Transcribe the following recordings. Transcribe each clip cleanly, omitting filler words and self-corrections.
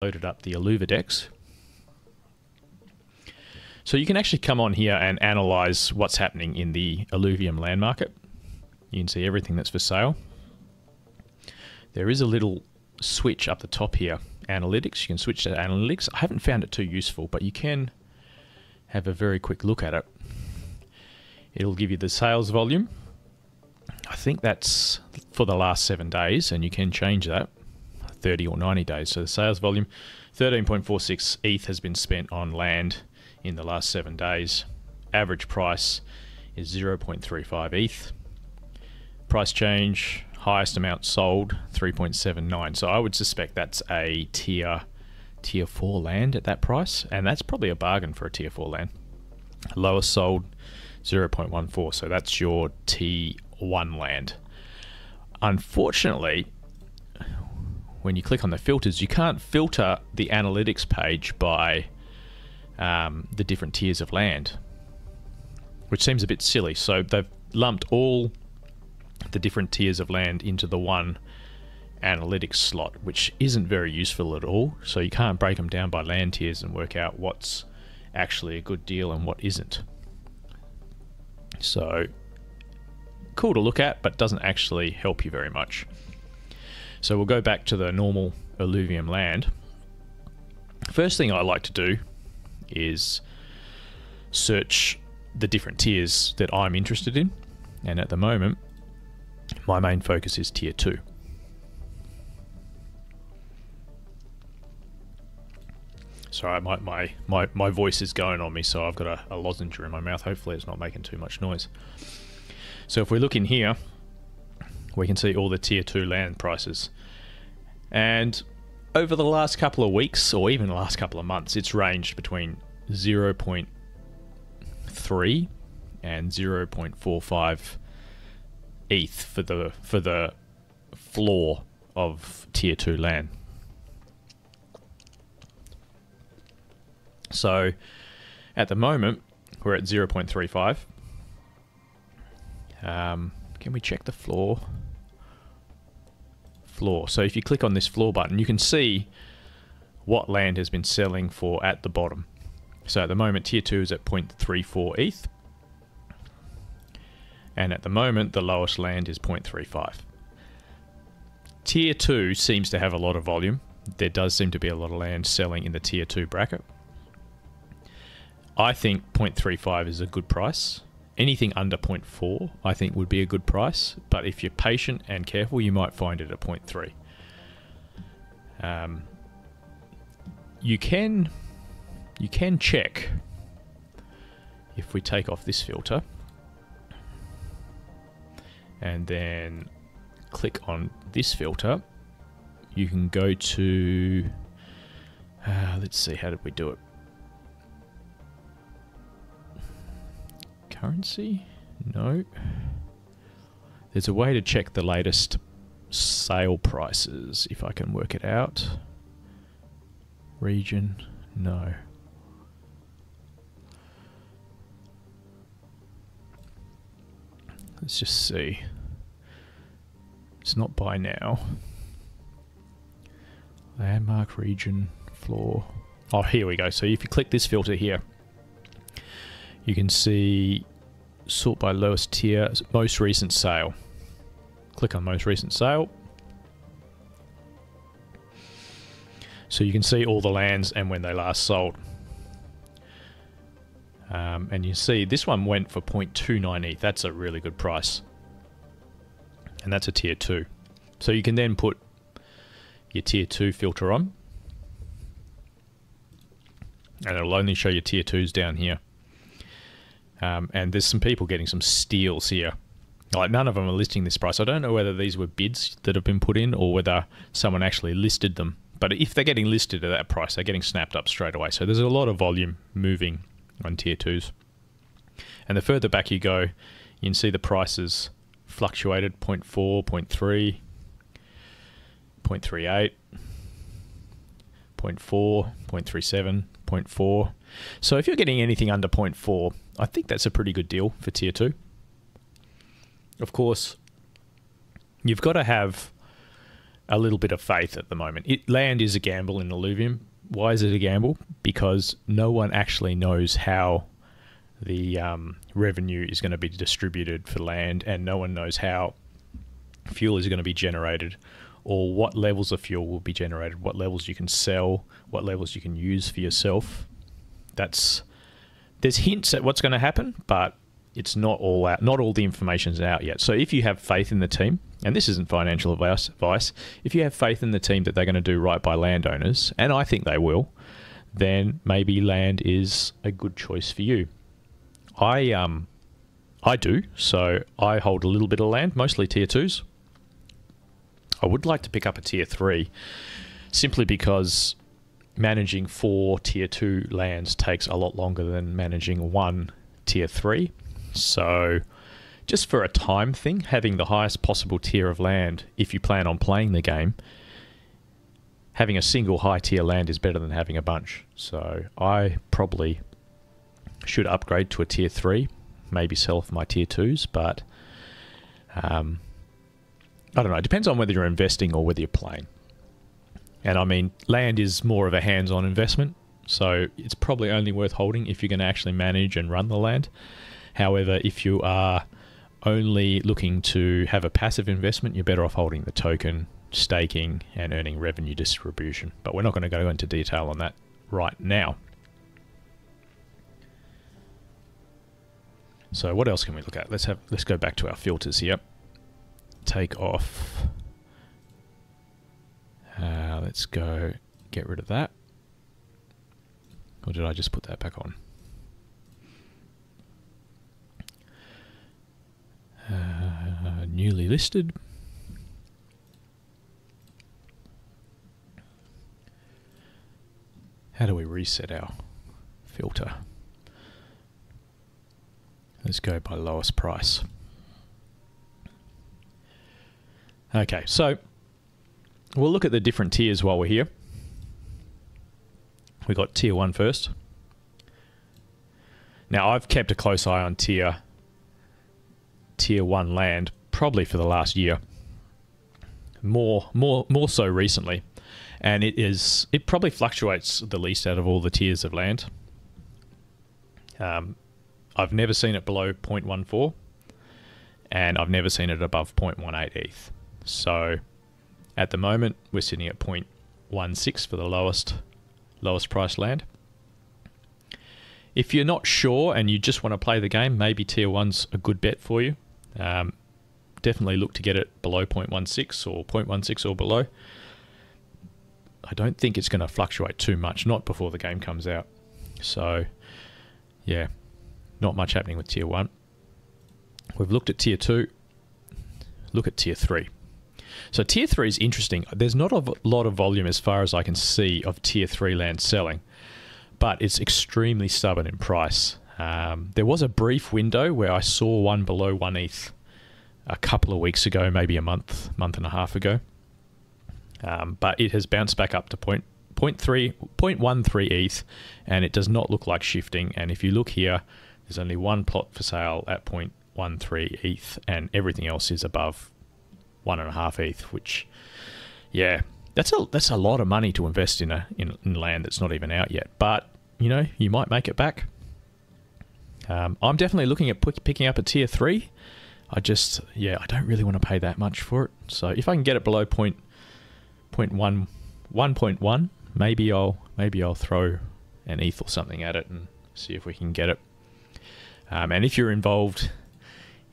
loaded up the Illuvidex. So you can actually come on here and analyze what's happening in the Illuvium Land market. You can see everything that's for sale. There is a little switch up the top here, analytics. You can switch to analytics. I haven't found it too useful, but you can have a very quick look at it. It'll give you the sales volume. I think that's for the last 7 days, and you can change that, 30 or 90 days. So the sales volume, 13.46 ETH has been spent on land in the last 7 days. Average price is 0.35 ETH. Price change, highest amount sold, 3.79. So I would suspect that's a tier 4 land at that price, and that's probably a bargain for a tier 4 land. Lowest sold, 0.14. So that's your T1 land. Unfortunately, when you click on the filters, you can't filter the analytics page by the different tiers of land, which seems a bit silly. So they've lumped all the different tiers of land into the one analytics slot, which isn't very useful at all. So you can't break them down by land tiers and work out what's actually a good deal and what isn't. So cool to look at, but doesn't actually help you very much. So we'll go back to the normal Illuvium Land. First thing I like to do is search the different tiers that I'm interested in, and at the moment my main focus is tier 2. Sorry, my voice is going on me, so I've got a lozenge in my mouth. Hopefully it's not making too much noise. So if we look in here, we can see all the tier 2 land prices, and over the last couple of weeks, or even the last couple of months, it's ranged between 0.3 and 0.45 ETH for the floor of tier 2 land. So at the moment we're at 0.35. Can we check the floor? So if you click on this floor button, you can see what land has been selling for at the bottom. So at the moment tier 2 is at 0.34 ETH, and at the moment the lowest land is 0.35. Tier 2 seems to have a lot of volume. There does seem to be a lot of land selling in the tier 2 bracket. I think 0.35 is a good price. Anything under 0.4 I think would be a good price, but if you're patient and careful, you might find it at 0.3. You can check, if we take off this filter and then click on this filter, you can go to let's see, how did we do it? Currency? No. There's a way to check the latest sale prices, if I can work it out. Region? No. Let's just see. It's not buy now. Landmark, region, floor. Oh, here we go. So if you click this filter here, you can see sort by lowest tier, most recent sale. Click on most recent sale. So you can see all the lands and when they last sold. And you see this one went for 0.29 ETH. That's a really good price. And that's a tier 2. So you can then put your tier 2 filter on, and it'll only show you tier 2s down here. And there's some people getting some steals here. Like, none of them are listing this price. I don't know whether these were bids that have been put in or whether someone actually listed them. But if they're getting listed at that price, they're getting snapped up straight away. So there's a lot of volume moving on tier 2s. And the further back you go, you can see the prices fluctuated, 0.4, 0.3, 0.38, 0.4, 0.37, 0.4. So if you're getting anything under 0.4, I think that's a pretty good deal for tier 2. Of course, you've got to have a little bit of faith at the moment. Land is a gamble in Illuvium. Why is it a gamble? Because no one actually knows how the revenue is going to be distributed for land, and no one knows how fuel is going to be generated, or what levels of fuel will be generated, what levels you can sell, what levels you can use for yourself. There's hints at what's going to happen, but it's not all out. Not all the information's out yet. So if you have faith in the team, and this isn't financial advice, if you have faith in the team that they're going to do right by landowners, and I think they will, then maybe land is a good choice for you. I do, so I hold a little bit of land, mostly tier 2s. I would like to pick up a tier 3, simply because managing 4 tier 2 lands takes a lot longer than managing 1 tier 3. So just for a time thing, having the highest possible tier of land, if you plan on playing the game, having a single high tier land is better than having a bunch. So I probably should upgrade to a tier 3, maybe sell off my tier 2s, but I don't know. It depends on whether you're investing or whether you're playing. And I mean, land is more of a hands-on investment, so it's probably only worth holding if you're going to actually manage and run the land. However, if you are only looking to have a passive investment, you're better off holding the token, staking, and earning revenue distribution. But we're not going to go into detail on that right now. So what else can we look at? Let's go back to our filters here. Take off. Let's go get rid of that. Or did I just put that back on? Newly listed. How do we reset our filter? Let's go by lowest price. Okay, so we'll look at the different tiers while we're here. We got tier 1 first. Now I've kept a close eye on tier 1 land probably for the last year. More so recently. And it probably fluctuates the least out of all the tiers of land. I've never seen it below 0.14, and I've never seen it above 0.18 ETH. So at the moment, we're sitting at 0.16 for the lowest price land. If you're not sure and you just want to play the game, maybe tier 1's a good bet for you. Definitely look to get it below 0.16 or 0.16 or below. I don't think it's going to fluctuate too much, not before the game comes out. So yeah, not much happening with tier 1. We've looked at tier 2. Look at tier 3. So tier 3 is interesting. There's not a lot of volume as far as I can see of tier 3 land selling, but it's extremely stubborn in price. There was a brief window where I saw one below 1 ETH a couple of weeks ago, maybe a month and a half ago. But it has bounced back up to 0.13 ETH, and it does not look like shifting. And if you look here, there's only one plot for sale at 0.13 ETH, and everything else is above 1.5 ETH, which, yeah, that's a lot of money to invest in land that's not even out yet. But you know, you might make it back. I'm definitely looking at picking up a tier 3. I don't really want to pay that much for it. So if I can get it below 1.1, maybe I'll throw an ETH or something at it and see if we can get it. And if you're involved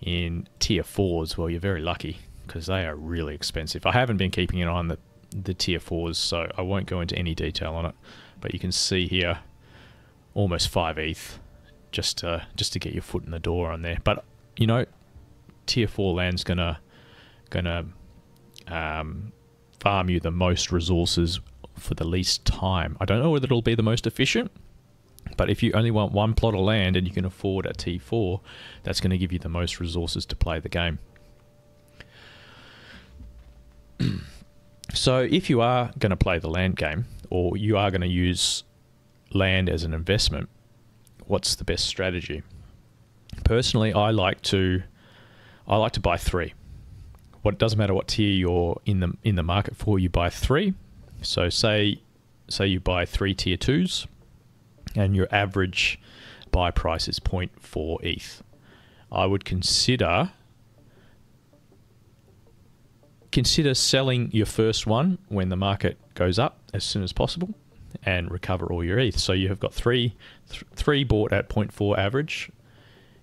in tier 4s, well, you're very lucky, because they are really expensive. I haven't been keeping an eye on the tier 4s, so I won't go into any detail on it. But you can see here, almost 5 ETH just to get your foot in the door on there. But you know, tier 4 land's gonna farm you the most resources for the least time. I don't know whether it'll be the most efficient, but if you only want one plot of land and you can afford a T4, that's going to give you the most resources to play the game. So if you are going to play the land game, or you are going to use land as an investment, what's the best strategy? Personally, I like to buy 3. what doesn't matter what tier you're in the market for. You buy 3. So say you buy 3 tier 2s, and your average buy price is 0.4 ETH. I would consider selling your first one when the market goes up as soon as possible and recover all your ETH. So you have got three bought at 0.4 average.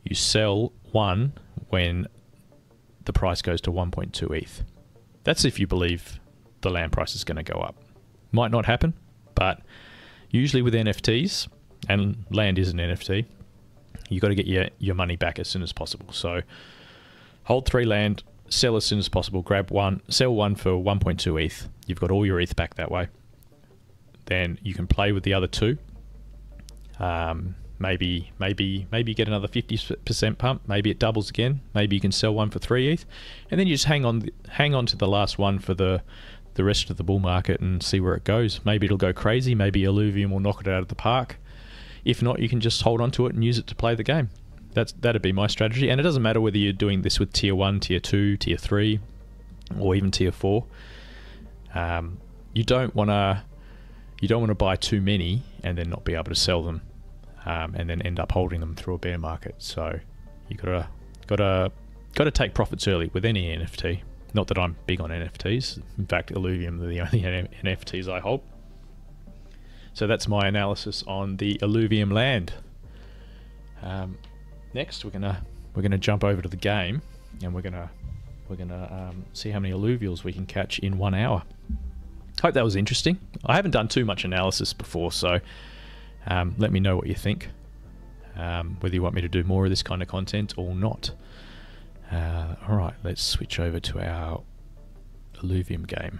You sell 1 when the price goes to 1.2 ETH. That's if you believe the land price is going to go up. Might not happen, but usually with NFTs, and land is an NFT, you got to get your money back as soon as possible. So hold 3 land, sell as soon as possible, grab 1, sell 1 for 1.2 ETH. You've got all your ETH back that way. Then you can play with the other 2. Maybe get another 50% pump. Maybe it doubles again. Maybe you can sell 1 for 3 ETH, and then you just hang on to the last one for the rest of the bull market and see where it goes. Maybe it'll go crazy. Maybe Illuvium will knock it out of the park. If not, you can just hold on to it and use it to play the game. That'd be my strategy. And it doesn't matter whether you're doing this with tier 1, tier 2, tier 3, or even tier 4. You don't want to buy too many and then not be able to sell them, and then end up holding them through a bear market. So you gotta take profits early with any NFT. Not that I'm big on NFTs. In fact, Illuvium are the only NFTs I hold. So that's my analysis on the Illuvium Land. Next, we're gonna jump over to the game, and we're gonna see how many alluvials we can catch in 1 hour. Hope that was interesting. I haven't done too much analysis before, so let me know what you think. Whether you want me to do more of this kind of content or not. Alright, let's switch over to our Illuvium game.